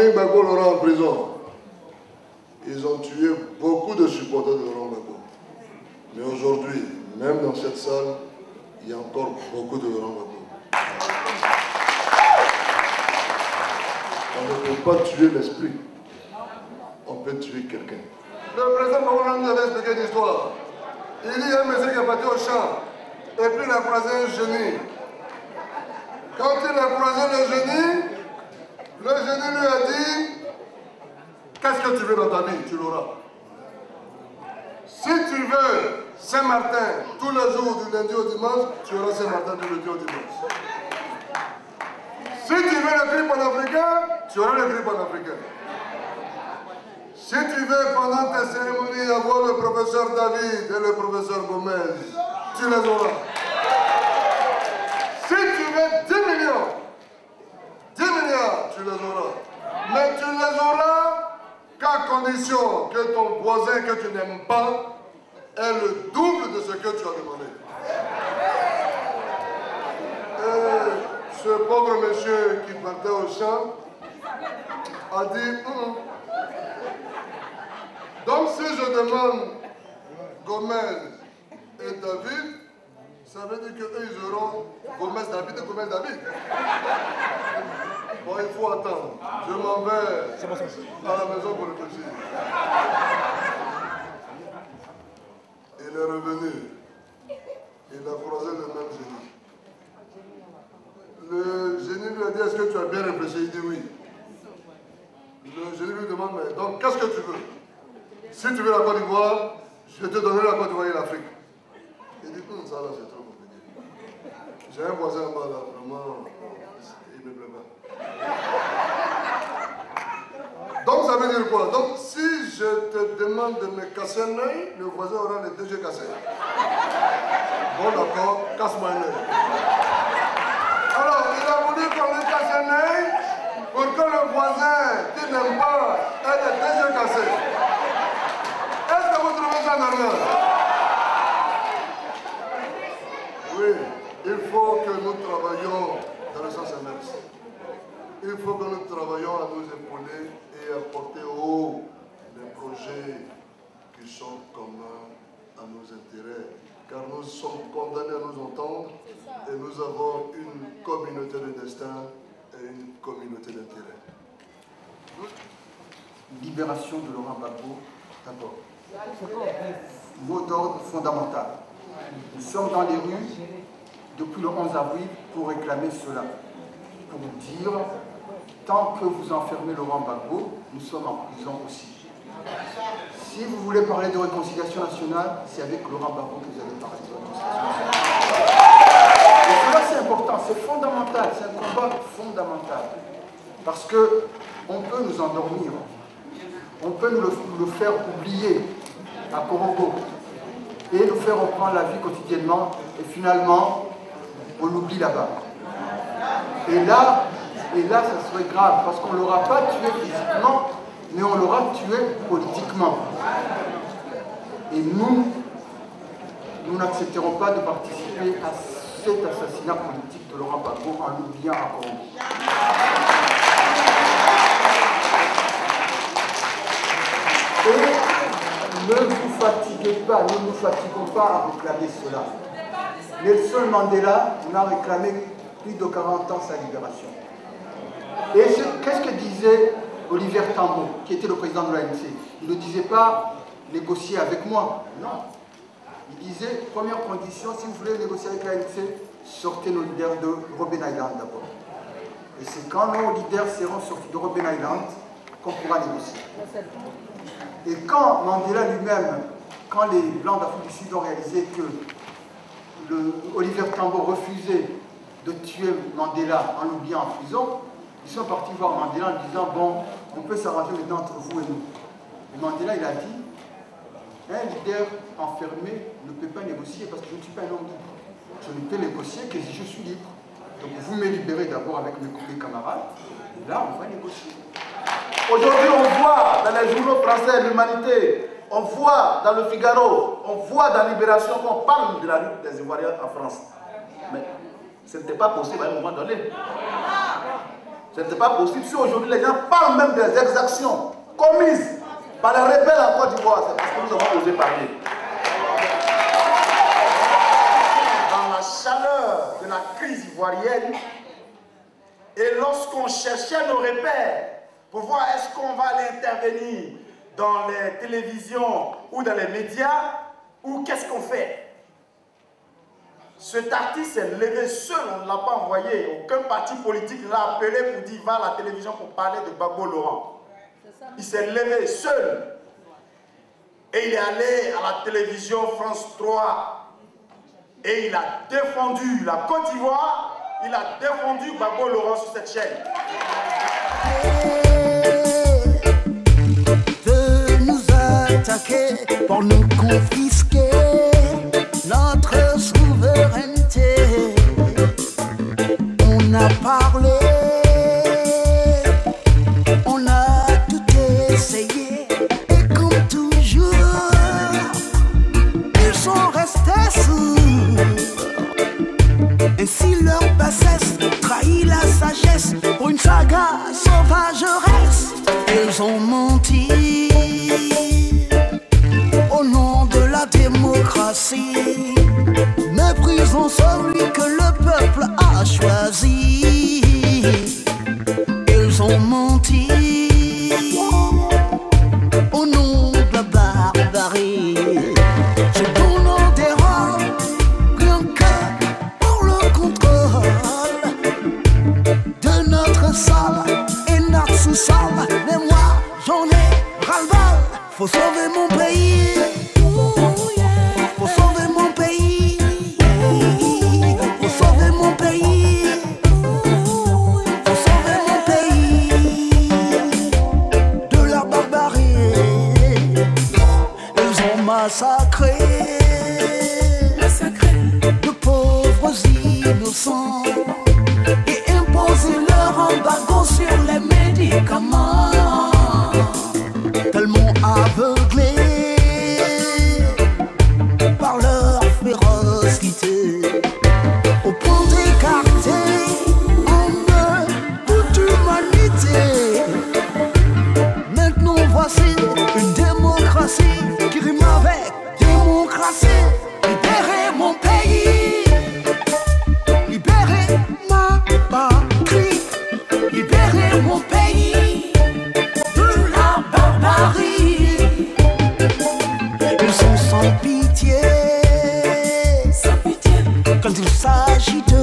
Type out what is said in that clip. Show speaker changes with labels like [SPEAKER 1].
[SPEAKER 1] Monique Gbagbo Laurent en prison, ils ont tué beaucoup de supporters de Laurent Gbagbo. Mais aujourd'hui, même dans cette salle, il y a encore beaucoup de Laurent Gbagbo. On ne peut pas tuer l'esprit. On peut tuer quelqu'un. Le président Gbagbo nous avait expliqué une histoire. Il dit, il y a un monsieur qui est parti au champ, et puis il a croisé un génie. Quand il a croisé le génie lui a dit, qu'est-ce que tu veux dans ta vie? Tu l'auras. Si tu veux Saint-Martin tous les jours du lundi au dimanche, tu auras Saint-Martin du lundi au dimanche. Si tu veux le cri panafricain, tu auras le cri panafricain. Si tu veux pendant tes cérémonies avoir le professeur David et le professeur Gomez, tu les auras. Si tu veux 10 millions, 10 milliards, tu les auras. Mais tu les auras qu'à condition que ton voisin que tu n'aimes pas ait le double de ce que tu as demandé. Et ce pauvre monsieur qui partait au champ a dit donc si je demande Gomez et David, ça veut dire qu'eux ils auront Gomez David et Gomez David. Bon, il faut attendre. Je m'en vais à la maison pour réfléchir. Il est revenu. Il a croisé le même génie. Le génie lui a dit, est-ce que tu as bien réfléchi? Il dit oui. Le génie lui demande, mais donc qu'est-ce que tu veux? Si tu veux la Côte d'Ivoire, je te donnerai la Côte d'Ivoire et l'Afrique. Il dit, ça là c'est trop compliqué. J'ai un voisin en bas là, vraiment, il me plaît pas. Donc ça veut dire quoi? Donc si je te demande de me casser un œil, le voisin aura les 2 yeux cassés. Bon d'accord, casse-moi un œil. Alors il a voulu qu'on lui casse un œil pour que le voisin qui n'aime pas ait les 2 yeux cassés. Est-ce que vous trouvez ça normal? Oui, il faut que nous travaillions dans le sens inverse. Il faut que nous travaillions à nous épauler et à porter haut les projets qui sont communs à nos intérêts. Car nous sommes condamnés à nous entendre et nous avons une communauté de destin et une communauté d'intérêt.
[SPEAKER 2] Libération de Laurent Gbagbo, d'abord. Mot d'ordre fondamental. Nous sommes dans les rues depuis le 11 avril pour réclamer cela. Pour dire, tant que vous enfermez Laurent Gbagbo, nous sommes en prison aussi. Si vous voulez parler de réconciliation nationale, c'est avec Laurent Gbagbo que vous allez parler de réconciliation nationale. Et cela c'est important, c'est fondamental, c'est un combat fondamental. Parce qu'on peut nous endormir, on peut nous le faire oublier à Korogo et nous faire reprendre la vie quotidiennement et finalement on l'oublie là-bas. Et là, ça serait grave parce qu'on ne l'aura pas tué physiquement, mais on l'aura tué politiquement. Et nous n'accepterons pas de participer à cet assassinat politique de Laurent Gbagbo en l'oubliant à Congo. Et ne vous fatiguez pas, ne nous fatiguons pas à réclamer cela. Nelson Mandela, on a réclamé plus de 40 ans sa libération. Et qu'est-ce que disait Olivier Tambo, qui était le président de l'ANC? Il ne disait pas négocier avec moi, non. Il disait, première condition, si vous voulez négocier avec l'ANC, sortez nos leaders de Robben Island d'abord. Et c'est quand nos leaders seront sortis de Robben Island qu'on pourra négocier. Et quand Mandela lui-même, quand les Blancs d'Afrique du Sud ont réalisé que Olivier Tambo refusait de tuer Mandela en l'oubliant en prison, ils sont partis voir Mandela en disant, bon, on peut s'arranger maintenant entre vous et nous. Et Mandela, il a dit, un leader enfermé ne peut pas négocier parce que je ne suis pas un homme libre. Je ne peux négocier que si je suis libre. Donc vous me libérez d'abord avec mes camarades, et là on va négocier.
[SPEAKER 3] Aujourd'hui on voit dans les journaux français l'Humanité, on voit dans le Figaro, on voit dans Libération qu'on parle de la lutte des Ivoiriens en France. Mais ce n'était pas possible à un moment donné. Ce n'était pas possible. Si aujourd'hui les gens parlent même des exactions commises par les rebelles en Côte d'Ivoire, c'est parce que nous avons osé parler.
[SPEAKER 4] Dans la chaleur de la crise ivoirienne, et lorsqu'on cherchait nos repères pour voir est-ce qu'on va aller intervenir dans les télévisions ou dans les médias, ou qu'est-ce qu'on fait? Cet artiste s'est levé seul, on ne l'a pas envoyé. Aucun parti politique l'a appelé pour dire va à la télévision pour parler de Gbagbo Laurent. Il s'est levé seul. Et il est allé à la télévision France 3. Et il a défendu la Côte d'Ivoire. Il a défendu Gbagbo Laurent sur cette chaîne.
[SPEAKER 5] De nous attaquer pour nous confisquer notre souveraineté. On a parlé, on a tout essayé, et comme toujours, ils sont restés sourds. Et si leur bassesse trahit la sagesse pour une saga sauvageresse, ils ont menti au nom de la démocratie. Méprisons celui que le peuple a choisi. Ils ont menti au nom de la barbarie. Je donne des rôles rien que pour le contrôle de notre sol et notre sous-sol. Mais moi j'en ai ras-le-bol. Faut sauver mon pays. Faut sauver mon pays. Faut sauver mon pays. Faut sauver mon pays de la barbarie. Ils ont massacré de pauvres innocents et imposé leur embargo sur les médicaments. Tellement aveuglés par leur férocité, au point d'écarter en eux toute humanité. Maintenant voici une démocratie qui rime avec démocratie. Libérez mon pays, libérez ma patrie, libérez mon pays de la barbarie. Ils sont sans pitié quand il s'agit de